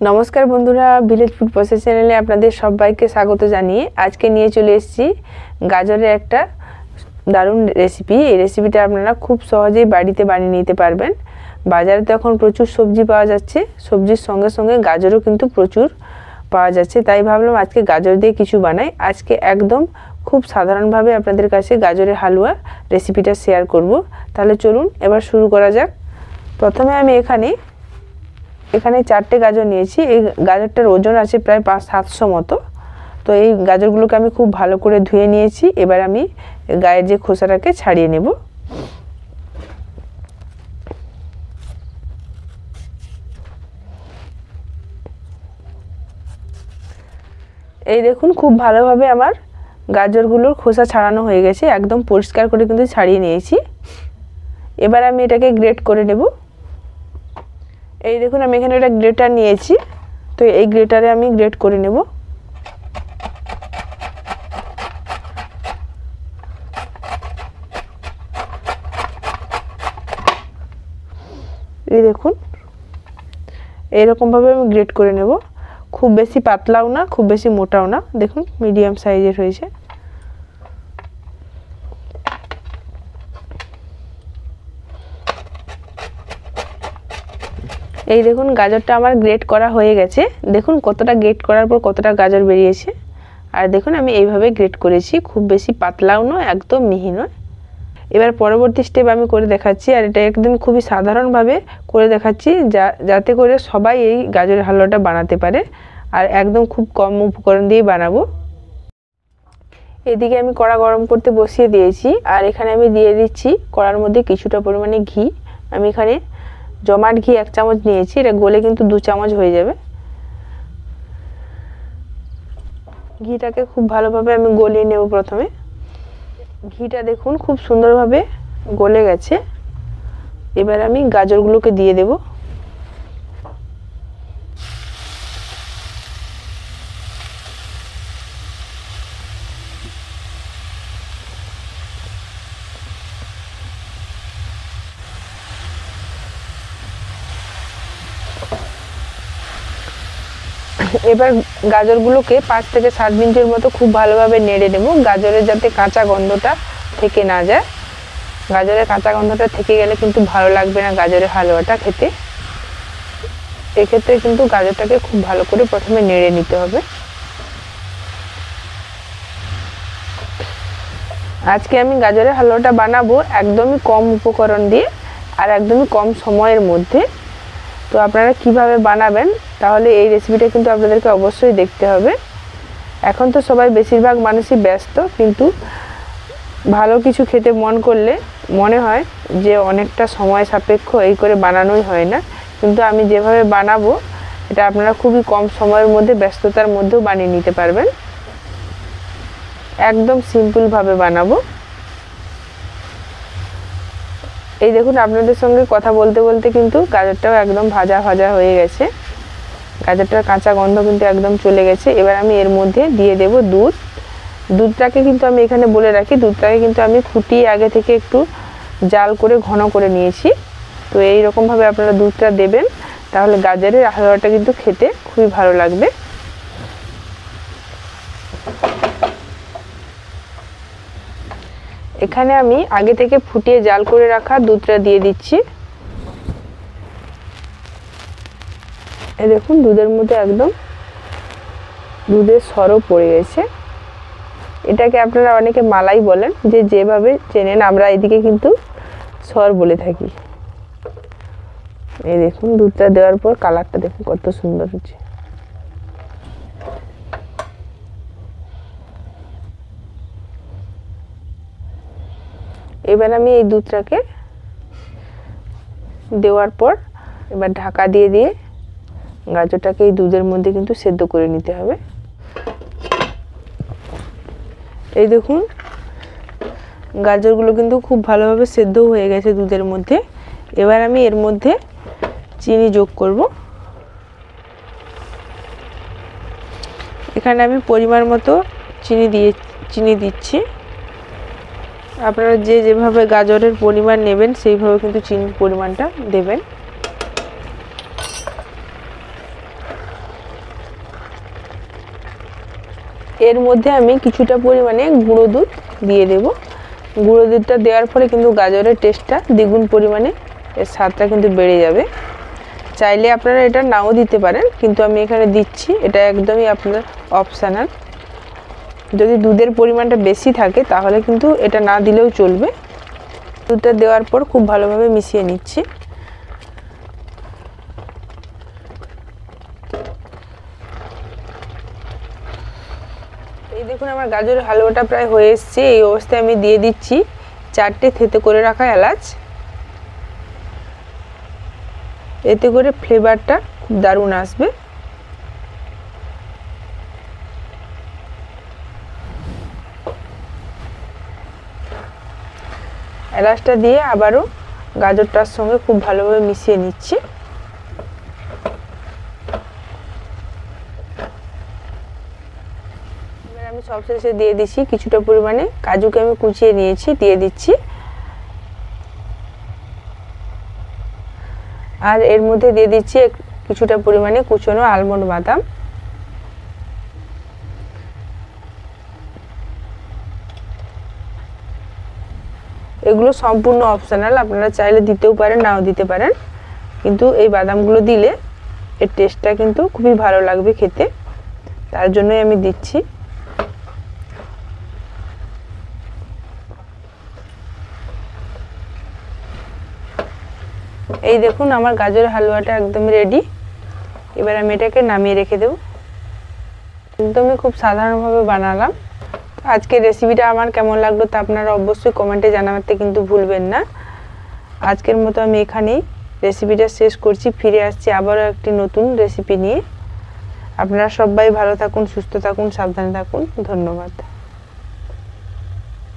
নমস্কার বন্ধুরা, village food process চ্যানেলে আপনাদের সবাইকে স্বাগত জানিয়ে আজকে নিয়ে চলে এসেছি গাজরের একটা দারুণ রেসিপি। এই রেসিপিটা আপনারা খুব সহজেই বাড়িতে বানিয়ে নিতে পারবেন। বাজারে তো এখন প্রচুর সবজি পাওয়া যাচ্ছে, সবজির সঙ্গে সঙ্গে গাজরও কিন্তু প্রচুর পাওয়া যাচ্ছে, তাই ভাবলাম আজকে গাজর দিয়ে কিছু বানাই। আজকে একদম খুব সাধারণভাবে আপনাদের কাছে গাজরের হালুয়া রেসিপিটা শেয়ার করব। তাহলে চলুন এবার শুরু করা যাক। প্রথমে আমি এখানে 4টে গাজর নিয়েছি। এই গাজরটার ওজন আছে প্রায় 500-700 মতো। তো এই গাজরগুলোকে আমি খুব ভালো করে ধুয়ে নিয়েছি। এবার আমি গায়ের যে খোসাটাকে ছাড়িয়ে নেব। এই দেখুন, খুব ভালোভাবে আমার গাজরগুলোর খোসা ছাড়ানো হয়ে গেছে, একদম পরিষ্কার করে কিন্তু ছাড়িয়ে নিয়েছি। এবার আমি এটাকে গ্রেট করে নেব। এই দেখুন, আমি এখানে একটা গ্রেটার নিয়েছি, তো এই গ্রেটারে আমি গ্রেট করে নেব। এই দেখুন, এইরকমভাবে আমি গ্রেট করে নেব। খুব বেশি পাতলাও না, খুব বেশি মোটাও না, দেখুন মিডিয়াম সাইজের হয়েছে। এই দেখুন, গাজরটা আমার গ্রেট করা হয়ে গেছে। দেখুন কতটা গ্রেট করার পর কতটা গাজর বেরিয়েছে। আর দেখুন আমি এইভাবে গ্রেট করেছি, খুব বেশি পাতলাও নয়, একদম মিহি নয়। এবার পরবর্তী স্টেপ আমি করে দেখাচ্ছি, আর এটা একদম খুবই সাধারণভাবে করে দেখাচ্ছি যাতে করে সবাই এই গাজরের হালুয়াটা বানাতে পারে, আর একদম খুব কম উপকরণ দিয়ে বানাবো। এদিকে আমি কড়া গরম করতে বসিয়ে দিয়েছি, আর এখানে আমি দিয়ে দিচ্ছি কড়ার মধ্যে কিছুটা পরিমাণে ঘি। আমি এখানে জমাট ঘি 1 চামচ নিয়েছি, এটা গলে কিন্তু 2 চামচ হয়ে যাবে। ঘিটাকে খুব ভালোভাবে আমি গলিয়ে নেব। প্রথমে ঘিটা দেখুন খুব সুন্দরভাবে গলে গেছে। এবার আমি গাজরগুলোকে দিয়ে দেব। এবার গাজরগুলোকে 5 থেকে 7 মিনিটের মতো খুব ভালোভাবে নেড়ে নেব, গাজরের যাতে কাঁচা গন্ধটা থেকে না যায়। গাজরের কাঁচা গন্ধটা থেকে গেলে কিন্তু ভালো লাগবে না গাজরের হালুয়াটা খেতে। এক্ষেত্রে কিন্তু গাজরটাকে খুব ভালো করে প্রথমে নেড়ে নিতে হবে। আজকে আমি গাজরের হালুয়াটা বানাবো একদমই কম উপকরণ দিয়ে আর একদমই কম সময়ের মধ্যে। তো আপনারা কিভাবে বানাবেন, তাহলে এই রেসিপিটা কিন্তু আপনাদেরকে অবশ্যই দেখতে হবে। এখন তো সবাই বেশিরভাগ মানুষই ব্যস্ত, কিন্তু ভালো কিছু খেতে মন করলে মনে হয় যে অনেকটা সময় সাপেক্ষ, এই করে বানানোই হয় না। কিন্তু আমি যেভাবে বানাবো এটা আপনারা খুবই কম সময়ের মধ্যে, ব্যস্ততার মধ্যেও বানিয়ে নিতে পারবেন। একদম সিম্পলভাবে বানাবো। এই দেখুন, আপনাদের সঙ্গে কথা বলতে বলতে কিন্তু গাজরটাও একদম ভাজা ভাজা হয়ে গেছে। গাজরটার কাঁচা গন্ধ কিন্তু একদম চলে গেছে। এবার আমি এর মধ্যে দিয়ে দেব দুধ। দুধটাকে কিন্তু আমি এখানে বলে রাখি, দুধটাকে কিন্তু আমি ফুটিয়ে আগে থেকে একটু জাল করে ঘন করে নিয়েছি। তো এই রকমভাবে আপনারা দুধটা দেবেন, তাহলে গাজরের হালুয়াটা কিন্তু খেতে খুবই ভালো লাগবে। এখানে আমি আগে থেকে ফুটিয়ে জাল করে রাখা দুধটা দিয়ে দিচ্ছি। এই দেখুন, দুধের মধ্যে একদম দুধের সরও পড়ে গেছে। এটাকে আপনারা অনেকে মালাই বলেন, যেভাবে চেনেন, আমরা এদিকে কিন্তু সর বলে থাকি। এই দেখুন, দুধটা দেওয়ার পর কালারটা দেখুন কত সুন্দর হচ্ছে। এবার আমি এই দুধটাকে দেওয়ার পর এবার ঢাকা দিয়ে দিয়ে গাজরটাকে এই দুধের মধ্যে কিন্তু সেদ্ধ করে নিতে হবে। এই দেখুন, গাজরগুলো কিন্তু খুব ভালোভাবে সেদ্ধ হয়ে গেছে দুধের মধ্যে। এবার আমি এর মধ্যে চিনি যোগ করব। এখানে আমি পরিমাণ মতো চিনি দিচ্ছি। আপনারা যেভাবে গাজরের পরিমাণ নেবেন সেইভাবে কিন্তু চিনির পরিমাণটা দেবেন। এর মধ্যে আমি কিছুটা পরিমাণে গুঁড়ো দুধ দিয়ে দেব। গুঁড়ো দুধটা দেওয়ার ফলে কিন্তু গাজরের টেস্টটা দ্বিগুণ পরিমাণে এর স্বাদটা কিন্তু বেড়ে যাবে। চাইলে আপনারা এটা নাও দিতে পারেন, কিন্তু আমি এখানে দিচ্ছি, এটা একদমই আপনার অপশনাল। যদি দুধের পরিমাণটা বেশি থাকে তাহলে কিন্তু এটা না দিলেও চলবে। দুধটা দেওয়ার পর খুব ভালোভাবে মিশিয়ে নিচ্ছি। এই দেখুন আমার গাজরের হালুয়াটা প্রায় হয়ে এসছে। এই অবস্থায় আমি দিয়ে দিচ্ছি 4টে থেতো করে রাখা এলাচ। এতে করে ফ্লেভারটা খুব দারুণ আসবে। এলাচটা দিয়ে আবারও গাজরটার সঙ্গে খুব ভালোভাবে মিশিয়ে নিচ্ছি। এবার আমি সবশেষে দিয়ে দিচ্ছি কিছুটা পরিমাণে কাজুকে আমি কুচিয়ে নিয়েছি, দিয়ে দিচ্ছি। আর এর মধ্যে দিয়ে দিচ্ছি কিছুটা পরিমাণে কুচনো আলমন্ড বাদাম। এগুলো সম্পূর্ণ অপশনাল, আপনারা চাইলে দিতেও পারেন, নাও দিতে পারেন, কিন্তু এই বাদামগুলো দিলে এর টেস্টটা কিন্তু খুবই ভালো লাগবে খেতে, তার জন্যই আমি দিচ্ছি। এই দেখুন আমার গাজরের হালুয়াটা একদম রেডি। এবার আমি এটাকে নামিয়ে রেখে দেব। একদমই খুব সাধারণভাবে বানালাম। আজকের রেসিপিটা আমার কেমন লাগলো তা আপনারা অবশ্যই কমেন্টে জানাতে কিন্তু ভুলবেন না। আজকের মতো আমি এখানেই রেসিপিটা শেষ করছি। ফিরে আসছি আবারও একটি নতুন রেসিপি নিয়ে। আপনারা সবাই ভালো থাকুন, সুস্থ থাকুন, সাবধানে থাকুন। ধন্যবাদ।